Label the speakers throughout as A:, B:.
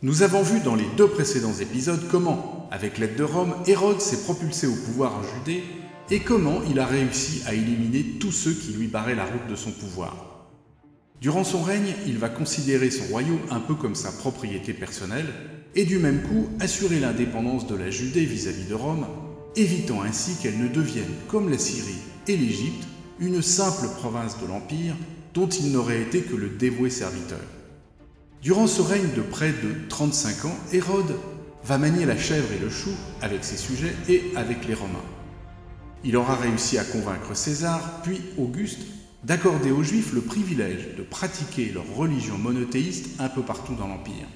A: Nous avons vu dans les 2 précédents épisodes comment, avec l'aide de Rome, Hérode s'est propulsé au pouvoir en Judée et comment il a réussi à éliminer tous ceux qui lui barraient la route de son pouvoir. Durant son règne, il va considérer son royaume un peu comme sa propriété personnelle et du même coup assurer l'indépendance de la Judée vis-à-vis de Rome, évitant ainsi qu'elle ne devienne, comme la Syrie et l'Égypte, une simple province de l'Empire dont il n'aurait été que le dévoué serviteur. Durant ce règne de près de 35 ans, Hérode va manier la chèvre et le chou avec ses sujets et avec les Romains. Il aura réussi à convaincre César, puis Auguste, d'accorder aux Juifs le privilège de pratiquer leur religion monothéiste un peu partout dans l'Empire,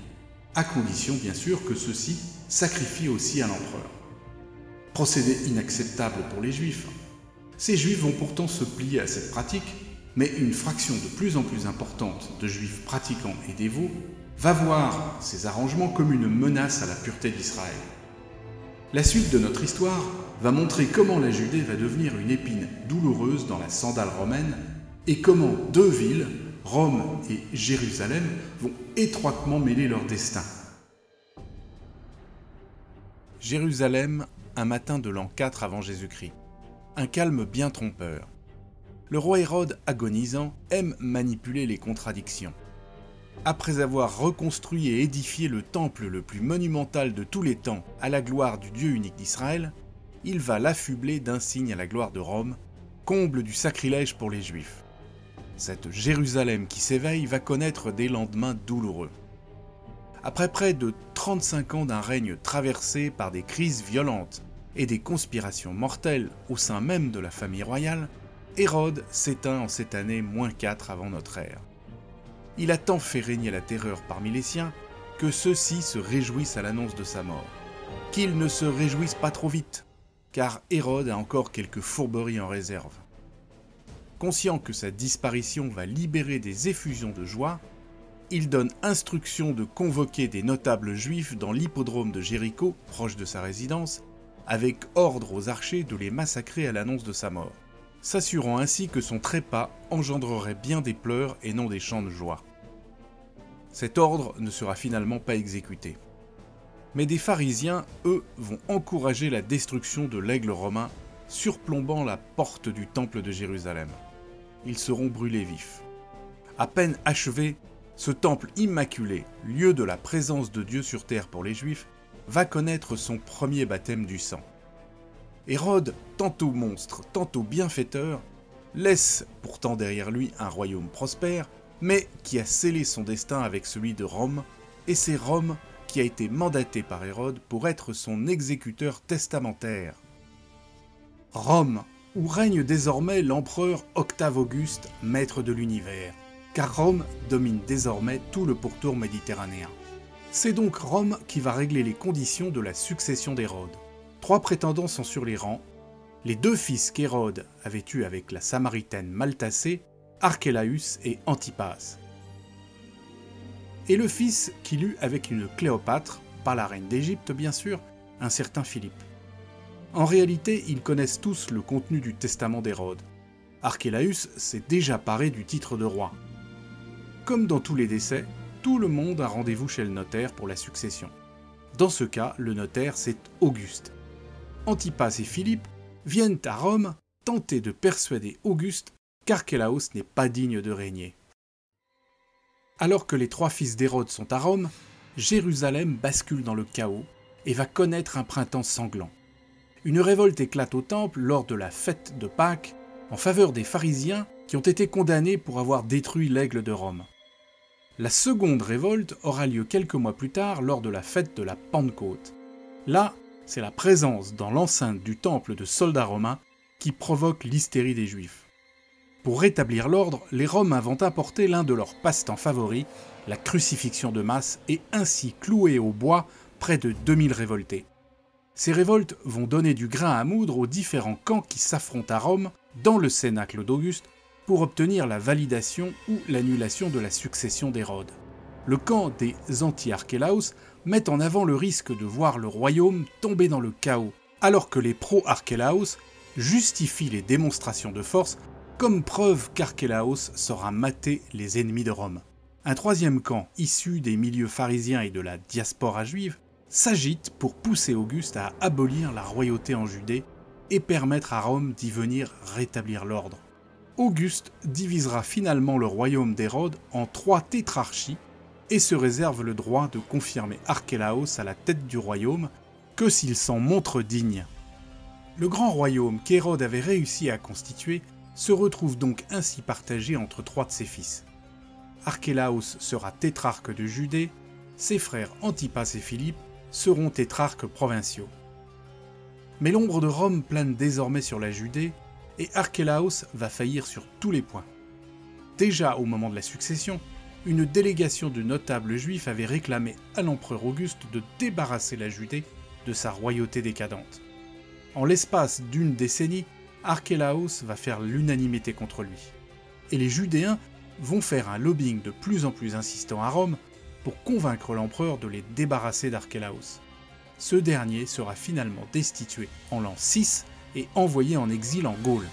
A: à condition bien sûr que ceux-ci sacrifient aussi à l'empereur. Procédé inacceptable pour les Juifs. Ces Juifs vont pourtant se plier à cette pratique, mais une fraction de plus en plus importante de Juifs pratiquants et dévots va voir ces arrangements comme une menace à la pureté d'Israël. La suite de notre histoire va montrer comment la Judée va devenir une épine douloureuse dans la sandale romaine et comment 2 villes, Rome et Jérusalem, vont étroitement mêler leur destin. Jérusalem, un matin de l'an 4 avant Jésus-Christ. Un calme bien trompeur. Le roi Hérode, agonisant, aime manipuler les contradictions. Après avoir reconstruit et édifié le temple le plus monumental de tous les temps à la gloire du Dieu unique d'Israël, il va l'affubler d'insignes à la gloire de Rome, comble du sacrilège pour les Juifs. Cette Jérusalem qui s'éveille va connaître des lendemains douloureux. Après près de 35 ans d'un règne traversé par des crises violentes et des conspirations mortelles au sein même de la famille royale, Hérode s'éteint en cette année -4 avant notre ère. Il a tant fait régner la terreur parmi les siens que ceux-ci se réjouissent à l'annonce de sa mort. Qu'ils ne se réjouissent pas trop vite, car Hérode a encore quelques fourberies en réserve. Conscient que sa disparition va libérer des effusions de joie, il donne instruction de convoquer des notables juifs dans l'hippodrome de Jéricho, proche de sa résidence, avec ordre aux archers de les massacrer à l'annonce de sa mort, s'assurant ainsi que son trépas engendrerait bien des pleurs et non des chants de joie. Cet ordre ne sera finalement pas exécuté. Mais des pharisiens, eux, vont encourager la destruction de l'aigle romain, surplombant la porte du temple de Jérusalem. Ils seront brûlés vifs. À peine achevé, ce temple immaculé, lieu de la présence de Dieu sur terre pour les Juifs, va connaître son premier baptême du sang. Hérode, tantôt monstre, tantôt bienfaiteur, laisse pourtant derrière lui un royaume prospère, mais qui a scellé son destin avec celui de Rome, et c'est Rome qui a été mandaté par Hérode pour être son exécuteur testamentaire. Rome, où règne désormais l'empereur Octave Auguste, maître de l'univers, car Rome domine désormais tout le pourtour méditerranéen. C'est donc Rome qui va régler les conditions de la succession d'Hérode. 3 prétendants sont sur les rangs, les 2 fils qu'Hérode avait eus avec la Samaritaine Maltacée, Archélaüs et Antipas. Et le fils qu'il eut avec une Cléopâtre, pas la reine d'Égypte bien sûr, un certain Philippe. En réalité, ils connaissent tous le contenu du testament d'Hérode. Archélaüs s'est déjà paré du titre de roi. Comme dans tous les décès, tout le monde a rendez-vous chez le notaire pour la succession. Dans ce cas, le notaire, c'est Auguste. Antipas et Philippe viennent à Rome tenter de persuader Auguste qu'Archélaos n'est pas digne de régner. Alors que les 3 fils d'Hérode sont à Rome, Jérusalem bascule dans le chaos et va connaître un printemps sanglant. Une révolte éclate au temple lors de la fête de Pâques en faveur des pharisiens qui ont été condamnés pour avoir détruit l'aigle de Rome. La seconde révolte aura lieu quelques mois plus tard lors de la fête de la Pentecôte. Là, c'est la présence dans l'enceinte du temple de soldats romains qui provoque l'hystérie des Juifs. Pour rétablir l'ordre, les Romains vont importer l'un de leurs passe-temps favoris, la crucifixion de masse, et ainsi clouer au bois près de 2000 révoltés. Ces révoltes vont donner du grain à moudre aux différents camps qui s'affrontent à Rome, dans le cénacle d'Auguste, pour obtenir la validation ou l'annulation de la succession d'Hérode. Le camp des anti-Archélaos met en avant le risque de voir le royaume tomber dans le chaos, alors que les pro-Archélaos justifient les démonstrations de force comme preuve qu'Archélaos saura mater les ennemis de Rome. Un troisième camp, issu des milieux pharisiens et de la diaspora juive, s'agite pour pousser Auguste à abolir la royauté en Judée et permettre à Rome d'y venir rétablir l'ordre. Auguste divisera finalement le royaume d'Hérode en 3 tétrarchies et se réserve le droit de confirmer Archélaos à la tête du royaume que s'il s'en montre digne. Le grand royaume qu'Hérode avait réussi à constituer se retrouve donc ainsi partagé entre 3 de ses fils. Archélaos sera tétrarque de Judée, ses frères Antipas et Philippe seront tétrarques provinciaux. Mais l'ombre de Rome plane désormais sur la Judée et Archélaos va faillir sur tous les points. Déjà au moment de la succession, une délégation de notables juifs avait réclamé à l'empereur Auguste de débarrasser la Judée de sa royauté décadente. En l'espace d'une décennie, Archélaos va faire l'unanimité contre lui. Et les Judéens vont faire un lobbying de plus en plus insistant à Rome pour convaincre l'empereur de les débarrasser d'Archélaos. Ce dernier sera finalement destitué en l'an 6 et envoyé en exil en Gaule.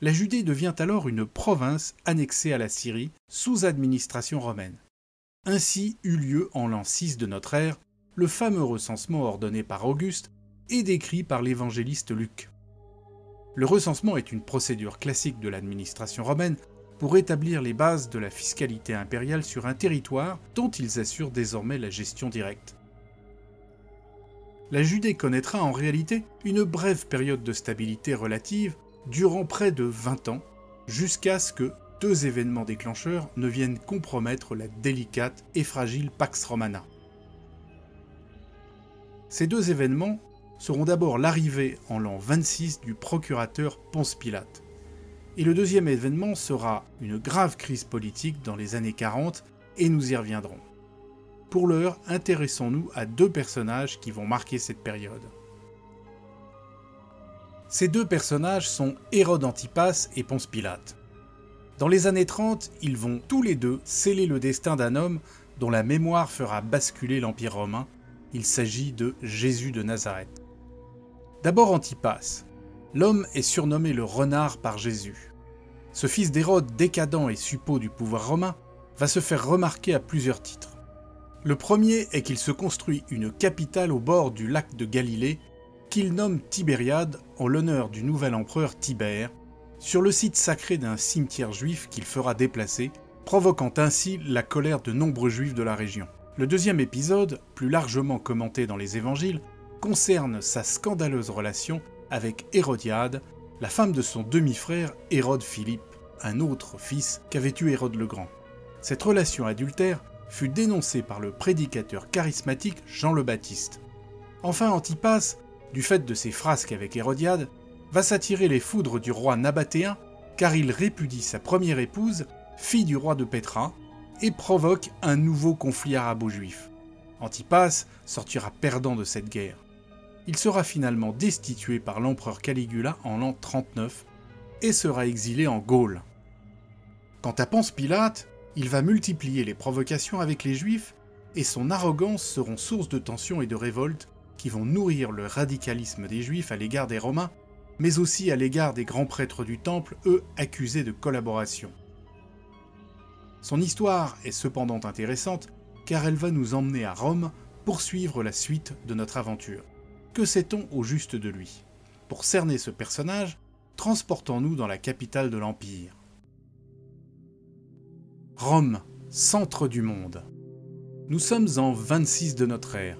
A: La Judée devient alors une province annexée à la Syrie sous administration romaine. Ainsi eut lieu en l'an 6 de notre ère le fameux recensement ordonné par Auguste et décrit par l'évangéliste Luc. Le recensement est une procédure classique de l'administration romaine pour établir les bases de la fiscalité impériale sur un territoire dont ils assurent désormais la gestion directe. La Judée connaîtra en réalité une brève période de stabilité relative durant près de 20 ans, jusqu'à ce que 2 événements déclencheurs ne viennent compromettre la délicate et fragile Pax Romana. Ces 2 événements seront d'abord l'arrivée en l'an 26 du procurateur Ponce Pilate. Et le deuxième événement sera une grave crise politique dans les années 40, et nous y reviendrons. Pour l'heure, intéressons-nous à 2 personnages qui vont marquer cette période. Ces 2 personnages sont Hérode Antipas et Ponce Pilate. Dans les années 30, ils vont tous les 2 sceller le destin d'un homme dont la mémoire fera basculer l'Empire romain. Il s'agit de Jésus de Nazareth. D'abord Antipas. L'homme est surnommé le renard par Jésus. Ce fils d'Hérode décadent et suppôt du pouvoir romain va se faire remarquer à plusieurs titres. Le premier est qu'il se construit une capitale au bord du lac de Galilée qu'il nomme Tibériade en l'honneur du nouvel empereur Tibère, sur le site sacré d'un cimetière juif qu'il fera déplacer, provoquant ainsi la colère de nombreux juifs de la région. Le deuxième épisode, plus largement commenté dans les évangiles, concerne sa scandaleuse relation avec Hérodiade, la femme de son demi-frère Hérode Philippe, un autre fils qu'avait eu Hérode le Grand. Cette relation adultère fut dénoncée par le prédicateur charismatique Jean le Baptiste. Enfin Antipas, du fait de ses frasques avec Hérodiade, va s'attirer les foudres du roi nabatéen car il répudie sa première épouse, fille du roi de Pétra, et provoque un nouveau conflit arabo-juif. Antipas sortira perdant de cette guerre. Il sera finalement destitué par l'empereur Caligula en l'an 39 et sera exilé en Gaule. Quant à Ponce Pilate, il va multiplier les provocations avec les Juifs et son arrogance seront source de tensions et de révoltes qui vont nourrir le radicalisme des Juifs à l'égard des Romains, mais aussi à l'égard des grands prêtres du Temple, eux accusés de collaboration. Son histoire est cependant intéressante car elle va nous emmener à Rome pour suivre la suite de notre aventure. Que sait-on au juste de lui? Pour cerner ce personnage, transportons-nous dans la capitale de l'Empire. Rome, centre du monde. Nous sommes en 26 de notre ère.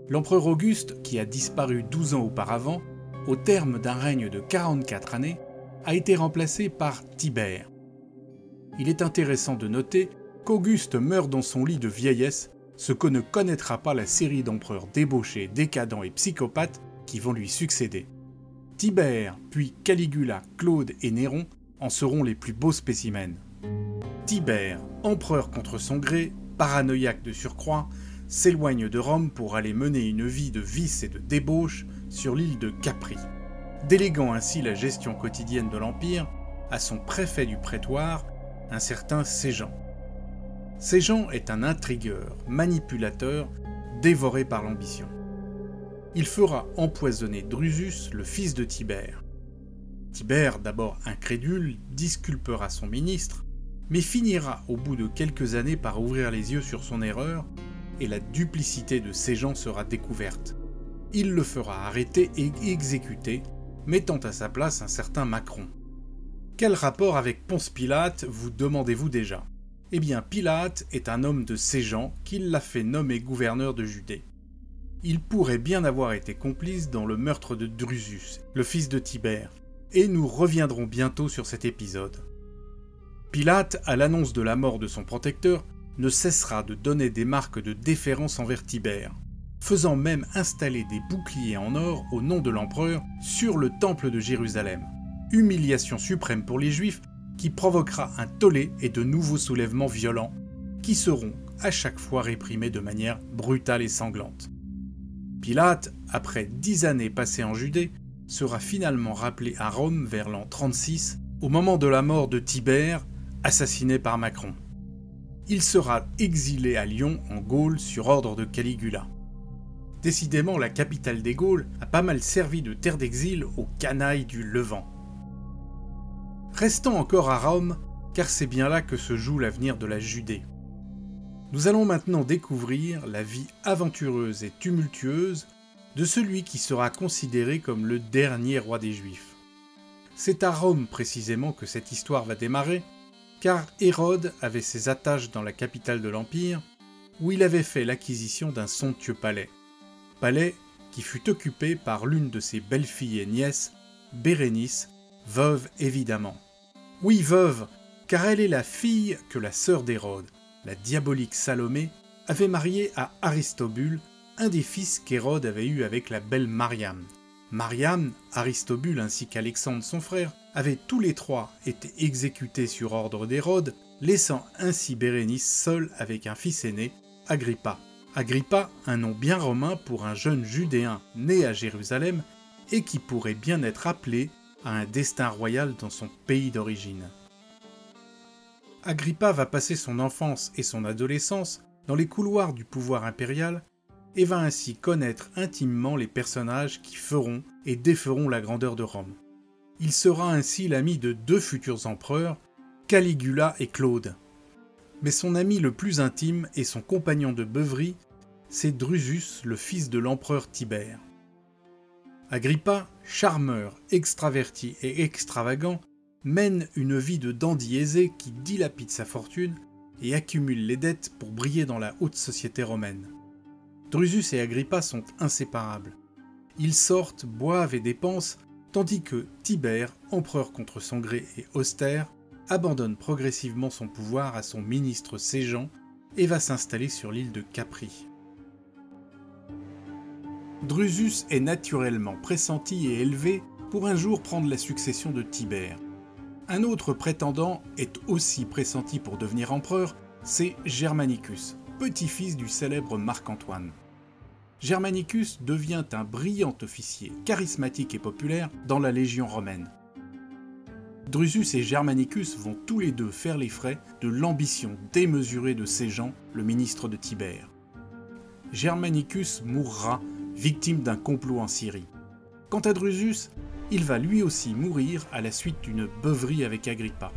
A: L'empereur Auguste, qui a disparu 12 ans auparavant, au terme d'un règne de 44 années, a été remplacé par Tibère. Il est intéressant de noter qu'Auguste meurt dans son lit de vieillesse, ce que ne connaîtra pas la série d'empereurs débauchés, décadents et psychopathes qui vont lui succéder. Tibère, puis Caligula, Claude et Néron en seront les plus beaux spécimens. Tibère, empereur contre son gré, paranoïaque de surcroît, s'éloigne de Rome pour aller mener une vie de vice et de débauche sur l'île de Capri, déléguant ainsi la gestion quotidienne de l'Empire à son préfet du prétoire, un certain Séjan. Séjan est un intrigueur, manipulateur, dévoré par l'ambition. Il fera empoisonner Drusus, le fils de Tibère. Tibère, d'abord incrédule, disculpera son ministre, mais finira au bout de quelques années par ouvrir les yeux sur son erreur, et la duplicité de ces gens sera découverte. Il le fera arrêter et exécuter, mettant à sa place un certain Macron. Quel rapport avec Ponce Pilate, vous demandez-vous déjà? Eh bien, Pilate est un homme de ces gens qui l'a fait nommer gouverneur de Judée. Il pourrait bien avoir été complice dans le meurtre de Drusus, le fils de Tibère, et nous reviendrons bientôt sur cet épisode. Pilate, à l'annonce de la mort de son protecteur, ne cessera de donner des marques de déférence envers Tibère, faisant même installer des boucliers en or au nom de l'empereur sur le temple de Jérusalem. Humiliation suprême pour les Juifs qui provoquera un tollé et de nouveaux soulèvements violents qui seront à chaque fois réprimés de manière brutale et sanglante. Pilate, après 10 années passées en Judée, sera finalement rappelé à Rome vers l'an 36, au moment de la mort de Tibère, assassiné par Macron. Il sera exilé à Lyon, en Gaule, sur ordre de Caligula. Décidément, la capitale des Gaules a pas mal servi de terre d'exil aux canailles du Levant. Restons encore à Rome, car c'est bien là que se joue l'avenir de la Judée. Nous allons maintenant découvrir la vie aventureuse et tumultueuse de celui qui sera considéré comme le dernier roi des Juifs. C'est à Rome précisément que cette histoire va démarrer, car Hérode avait ses attaches dans la capitale de l'Empire, où il avait fait l'acquisition d'un somptueux palais. Palais qui fut occupé par l'une de ses belles-filles et nièces, Bérénice, veuve évidemment. Oui, veuve, car elle est la fille que la sœur d'Hérode, la diabolique Salomé, avait mariée à Aristobule, un des fils qu'Hérode avait eu avec la belle Mariam. Mariam, Aristobule ainsi qu'Alexandre son frère avaient tous les trois été exécutés sur ordre d'Hérode, laissant ainsi Bérénice seule avec un fils aîné, Agrippa. Agrippa, un nom bien romain pour un jeune Judéen né à Jérusalem et qui pourrait bien être appelé à un destin royal dans son pays d'origine. Agrippa va passer son enfance et son adolescence dans les couloirs du pouvoir impérial et va ainsi connaître intimement les personnages qui feront et déferont la grandeur de Rome. Il sera ainsi l'ami de deux futurs empereurs, Caligula et Claude. Mais son ami le plus intime et son compagnon de beuverie, c'est Drusus, le fils de l'empereur Tibère. Agrippa, charmeur, extraverti et extravagant, mène une vie de dandy aisé qui dilapide sa fortune et accumule les dettes pour briller dans la haute société romaine. Drusus et Agrippa sont inséparables. Ils sortent, boivent et dépensent, tandis que Tibère, empereur contre son gré et austère, abandonne progressivement son pouvoir à son ministre Séjan et va s'installer sur l'île de Capri. Drusus est naturellement pressenti et élevé pour un jour prendre la succession de Tibère. Un autre prétendant est aussi pressenti pour devenir empereur, c'est Germanicus, petit-fils du célèbre Marc-Antoine. Germanicus devient un brillant officier, charismatique et populaire dans la Légion romaine. Drusus et Germanicus vont tous les deux faire les frais de l'ambition démesurée de Séjan, le ministre de Tibère. Germanicus mourra victime d'un complot en Syrie. Quant à Drusus, il va lui aussi mourir à la suite d'une beuverie avec Agrippa.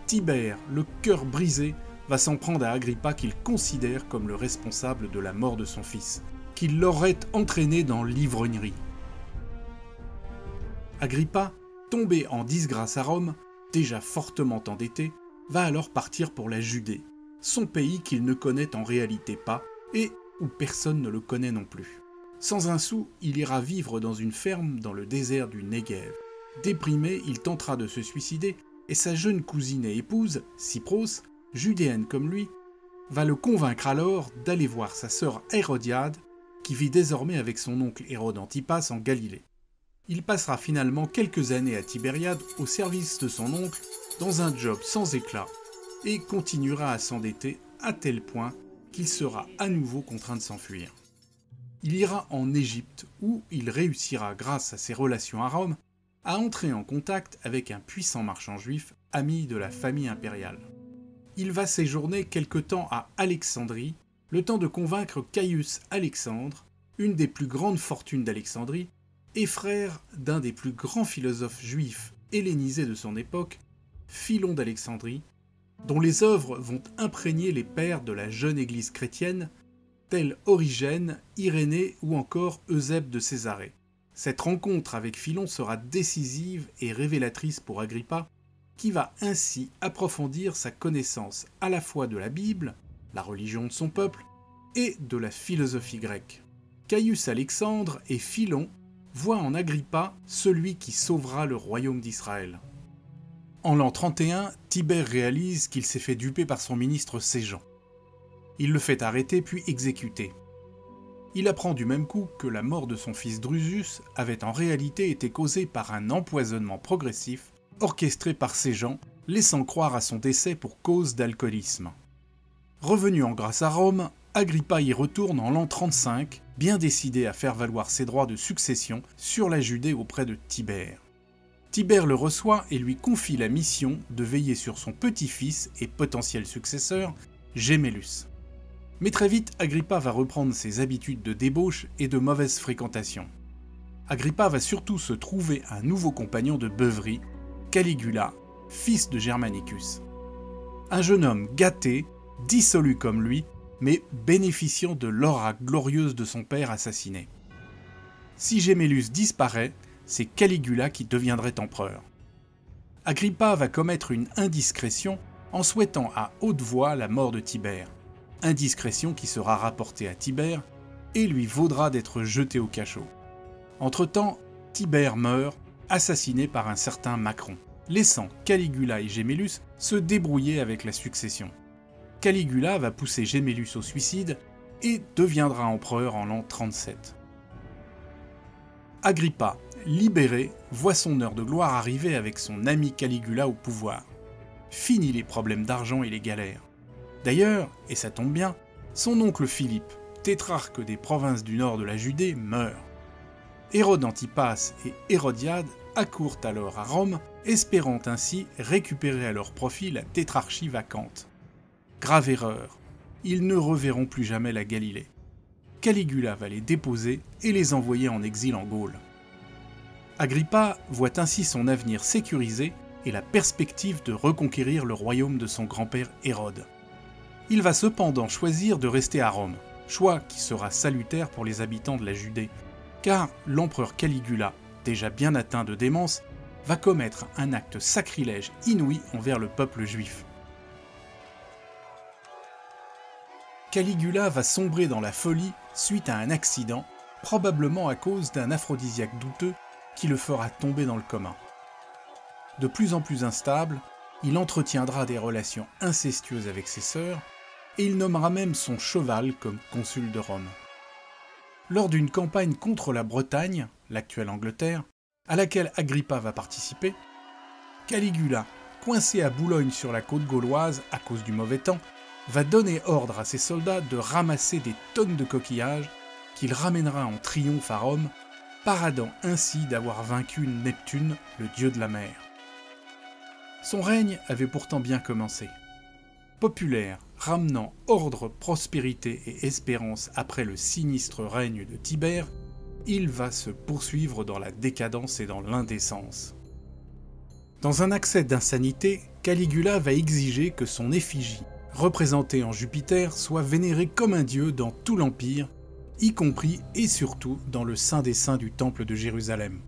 A: Tibère, le cœur brisé, va s'en prendre à Agrippa qu'il considère comme le responsable de la mort de son fils, qu'il l'aurait entraîné dans l'ivrognerie. Agrippa, tombé en disgrâce à Rome, déjà fortement endetté, va alors partir pour la Judée, son pays qu'il ne connaît en réalité pas et où personne ne le connaît non plus. Sans un sou, il ira vivre dans une ferme dans le désert du Negev. Déprimé, il tentera de se suicider et sa jeune cousine et épouse, Cypros, judéenne comme lui, va le convaincre alors d'aller voir sa sœur Hérodiade, qui vit désormais avec son oncle Hérode Antipas en Galilée. Il passera finalement quelques années à Tibériade au service de son oncle dans un job sans éclat et continuera à s'endetter à tel point qu'il sera à nouveau contraint de s'enfuir. Il ira en Égypte où il réussira grâce à ses relations à Rome à entrer en contact avec un puissant marchand juif ami de la famille impériale. Il va séjourner quelque temps à Alexandrie, le temps de convaincre Caius Alexandre, une des plus grandes fortunes d'Alexandrie, et frère d'un des plus grands philosophes juifs hellénisés de son époque, Philon d'Alexandrie, dont les œuvres vont imprégner les pères de la jeune Église chrétienne, tels Origène, Irénée ou encore Eusèbe de Césarée. Cette rencontre avec Philon sera décisive et révélatrice pour Agrippa, qui va ainsi approfondir sa connaissance à la fois de la Bible, la religion de son peuple, et de la philosophie grecque. Caius Alexandre et Philon voient en Agrippa celui qui sauvera le royaume d'Israël. En l'an 31, Tibère réalise qu'il s'est fait duper par son ministre Séjan. Il le fait arrêter puis exécuter. Il apprend du même coup que la mort de son fils Drusus avait en réalité été causée par un empoisonnement progressif orchestré par Séjan, laissant croire à son décès pour cause d'alcoolisme. Revenu en grâce à Rome, Agrippa y retourne en l'an 35, bien décidé à faire valoir ses droits de succession sur la Judée auprès de Tibère. Tibère le reçoit et lui confie la mission de veiller sur son petit-fils et potentiel successeur, Gémellus. Mais très vite, Agrippa va reprendre ses habitudes de débauche et de mauvaise fréquentation. Agrippa va surtout se trouver un nouveau compagnon de beuverie, Caligula, fils de Germanicus. Un jeune homme gâté, dissolu comme lui, mais bénéficiant de l'aura glorieuse de son père assassiné. Si Gémellus disparaît, c'est Caligula qui deviendrait empereur. Agrippa va commettre une indiscrétion en souhaitant à haute voix la mort de Tibère. Indiscrétion qui sera rapportée à Tibère et lui vaudra d'être jeté au cachot. Entre-temps, Tibère meurt, assassiné par un certain Macron, laissant Caligula et Gémellus se débrouiller avec la succession. Caligula va pousser Gémellus au suicide et deviendra empereur en l'an 37. Agrippa, libéré, voit son heure de gloire arriver avec son ami Caligula au pouvoir. Fini les problèmes d'argent et les galères. D'ailleurs, et ça tombe bien, son oncle Philippe, tétrarque des provinces du nord de la Judée, meurt. Hérode Antipas et Hérodiade accourent alors à Rome, espérant ainsi récupérer à leur profit la tétrarchie vacante. Grave erreur, ils ne reverront plus jamais la Galilée. Caligula va les déposer et les envoyer en exil en Gaule. Agrippa voit ainsi son avenir sécurisé et la perspective de reconquérir le royaume de son grand-père Hérode. Il va cependant choisir de rester à Rome, choix qui sera salutaire pour les habitants de la Judée, car l'empereur Caligula, déjà bien atteint de démence, va commettre un acte sacrilège inouï envers le peuple juif. Caligula va sombrer dans la folie suite à un accident, probablement à cause d'un aphrodisiaque douteux qui le fera tomber dans le coma. De plus en plus instable, il entretiendra des relations incestueuses avec ses sœurs, et il nommera même son cheval comme consul de Rome. Lors d'une campagne contre la Bretagne, l'actuelle Angleterre, à laquelle Agrippa va participer, Caligula, coincé à Boulogne sur la côte gauloise à cause du mauvais temps, va donner ordre à ses soldats de ramasser des tonnes de coquillages qu'il ramènera en triomphe à Rome, paradant ainsi d'avoir vaincu Neptune, le dieu de la mer. Son règne avait pourtant bien commencé. Populaire, ramenant ordre, prospérité et espérance après le sinistre règne de Tibère, il va se poursuivre dans la décadence et dans l'indécence. Dans un accès d'insanité, Caligula va exiger que son effigie, représentée en Jupiter, soit vénérée comme un dieu dans tout l'Empire, y compris et surtout dans le Saint des Saints du Temple de Jérusalem.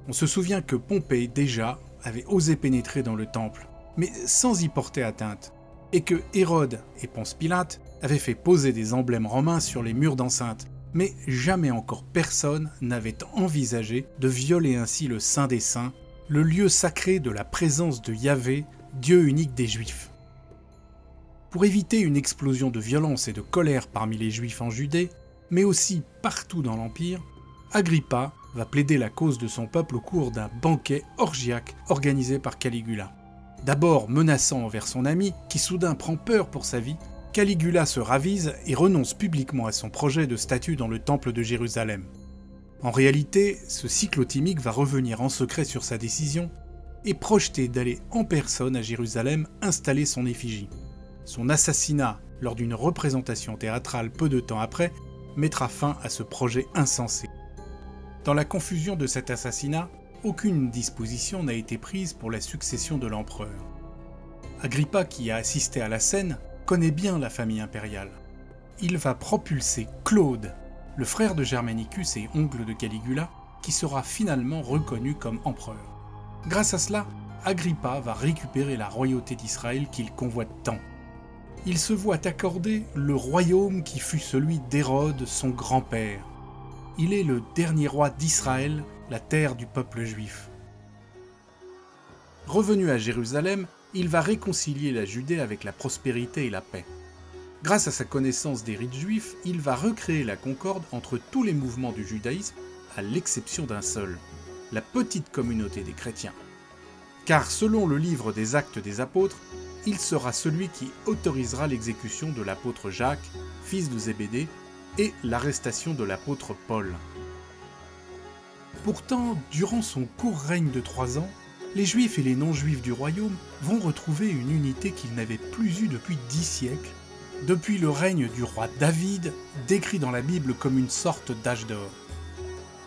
A: On se souvient que Pompée, déjà, avait osé pénétrer dans le Temple, mais sans y porter atteinte, et que Hérode et Ponce Pilate avaient fait poser des emblèmes romains sur les murs d'enceinte, mais jamais encore personne n'avait envisagé de violer ainsi le Saint des Saints, le lieu sacré de la présence de Yahvé, Dieu unique des Juifs. Pour éviter une explosion de violence et de colère parmi les Juifs en Judée, mais aussi partout dans l'Empire, Agrippa va plaider la cause de son peuple au cours d'un banquet orgiaque organisé par Caligula. D'abord menaçant envers son ami, qui soudain prend peur pour sa vie, Caligula se ravise et renonce publiquement à son projet de statue dans le temple de Jérusalem. En réalité, ce cyclotimique va revenir en secret sur sa décision et projeter d'aller en personne à Jérusalem installer son effigie. Son assassinat lors d'une représentation théâtrale peu de temps après mettra fin à ce projet insensé. Dans la confusion de cet assassinat, aucune disposition n'a été prise pour la succession de l'empereur. Agrippa, qui a assisté à la scène, connaît bien la famille impériale. Il va propulser Claude, le frère de Germanicus et oncle de Caligula, qui sera finalement reconnu comme empereur. Grâce à cela, Agrippa va récupérer la royauté d'Israël qu'il convoite tant. Il se voit accorder le royaume qui fut celui d'Hérode, son grand-père. Il est le dernier roi d'Israël, la terre du peuple juif. Revenu à Jérusalem, il va réconcilier la Judée avec la prospérité et la paix. Grâce à sa connaissance des rites juifs, il va recréer la concorde entre tous les mouvements du judaïsme, à l'exception d'un seul, la petite communauté des chrétiens. Car selon le livre des Actes des Apôtres, il sera celui qui autorisera l'exécution de l'apôtre Jacques, fils de Zébédée, et l'arrestation de l'apôtre Paul. Pourtant, durant son court règne de 3 ans, les Juifs et les non-Juifs du royaume vont retrouver une unité qu'ils n'avaient plus eue depuis 10 siècles, depuis le règne du roi David, décrit dans la Bible comme une sorte d'âge d'or.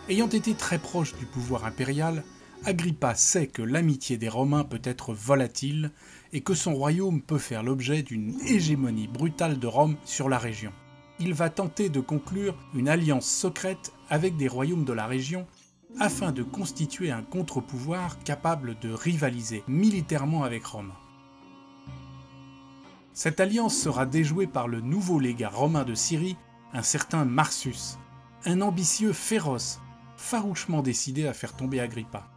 A: Ayant été très proche du pouvoir impérial, Agrippa sait que l'amitié des Romains peut être volatile et que son royaume peut faire l'objet d'une hégémonie brutale de Rome sur la région. Il va tenter de conclure une alliance secrète avec des royaumes de la région afin de constituer un contre-pouvoir capable de rivaliser militairement avec Rome. Cette alliance sera déjouée par le nouveau légat romain de Syrie, un certain Marsus, un ambitieux féroce, farouchement décidé à faire tomber Agrippa.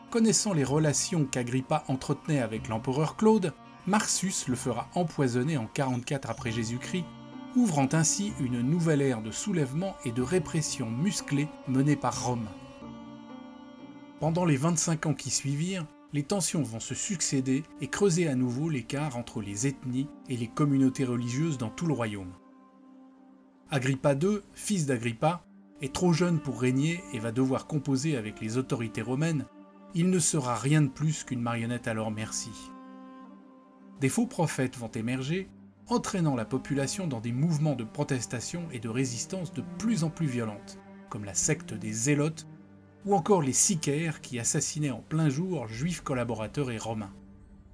A: Connaissant les relations qu'Agrippa entretenait avec l'empereur Claude, Marsus le fera empoisonner en 44 après Jésus-Christ, ouvrant ainsi une nouvelle ère de soulèvement et de répression musclée menée par Rome. Pendant les 25 ans qui suivirent, les tensions vont se succéder et creuser à nouveau l'écart entre les ethnies et les communautés religieuses dans tout le royaume. Agrippa II, fils d'Agrippa, est trop jeune pour régner et va devoir composer avec les autorités romaines. Il ne sera rien de plus qu'une marionnette à leur merci. Des faux prophètes vont émerger, entraînant la population dans des mouvements de protestation et de résistance de plus en plus violentes, comme la secte des Zélotes, ou encore les Sicaires qui assassinaient en plein jour juifs collaborateurs et romains.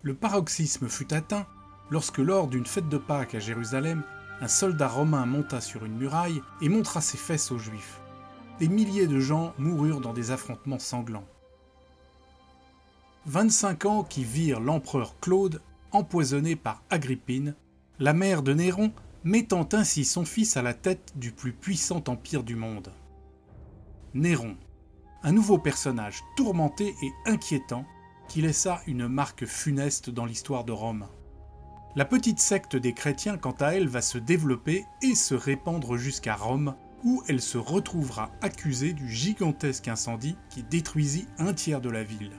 A: Le paroxysme fut atteint lorsque lors d'une fête de Pâques à Jérusalem, un soldat romain monta sur une muraille et montra ses fesses aux juifs. Des milliers de gens moururent dans des affrontements sanglants. 25 ans qui virent l'empereur Claude empoisonné par Agrippine, la mère de Néron, mettant ainsi son fils à la tête du plus puissant empire du monde. Néron, un nouveau personnage tourmenté et inquiétant qui laissa une marque funeste dans l'histoire de Rome. La petite secte des chrétiens, quant à elle, va se développer et se répandre jusqu'à Rome, où elle se retrouvera accusée du gigantesque incendie qui détruisit un tiers de la ville.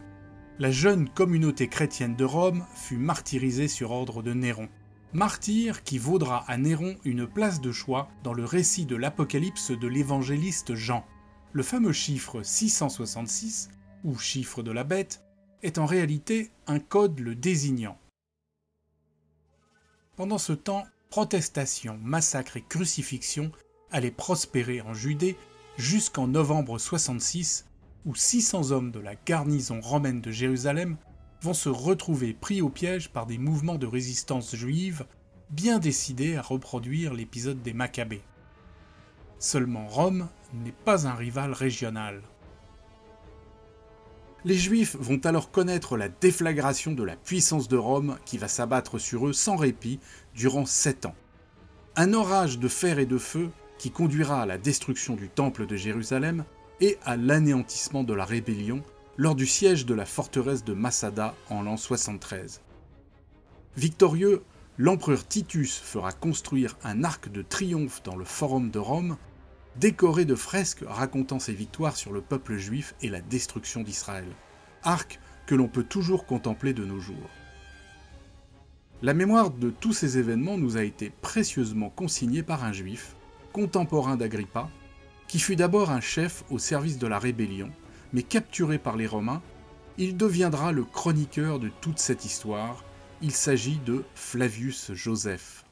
A: La jeune communauté chrétienne de Rome fut martyrisée sur ordre de Néron. Martyr qui vaudra à Néron une place de choix dans le récit de l'Apocalypse de l'évangéliste Jean. Le fameux chiffre 666, ou chiffre de la bête, est en réalité un code le désignant. Pendant ce temps, protestations, massacres et crucifixions allaient prospérer en Judée jusqu'en novembre 66, où 600 hommes de la garnison romaine de Jérusalem vont se retrouver pris au piège par des mouvements de résistance juive bien décidés à reproduire l'épisode des Maccabées. Seulement Rome n'est pas un rival régional. Les Juifs vont alors connaître la déflagration de la puissance de Rome qui va s'abattre sur eux sans répit durant 7 ans. Un orage de fer et de feu qui conduira à la destruction du temple de Jérusalem et à l'anéantissement de la rébellion lors du siège de la forteresse de Massada en l'an 73. Victorieux, l'empereur Titus fera construire un arc de triomphe dans le Forum de Rome, décoré de fresques racontant ses victoires sur le peuple juif et la destruction d'Israël. Arc que l'on peut toujours contempler de nos jours. La mémoire de tous ces événements nous a été précieusement consignée par un juif, contemporain d'Agrippa, qui fut d'abord un chef au service de la rébellion, mais capturé par les Romains, il deviendra le chroniqueur de toute cette histoire. Il s'agit de Flavius Joseph.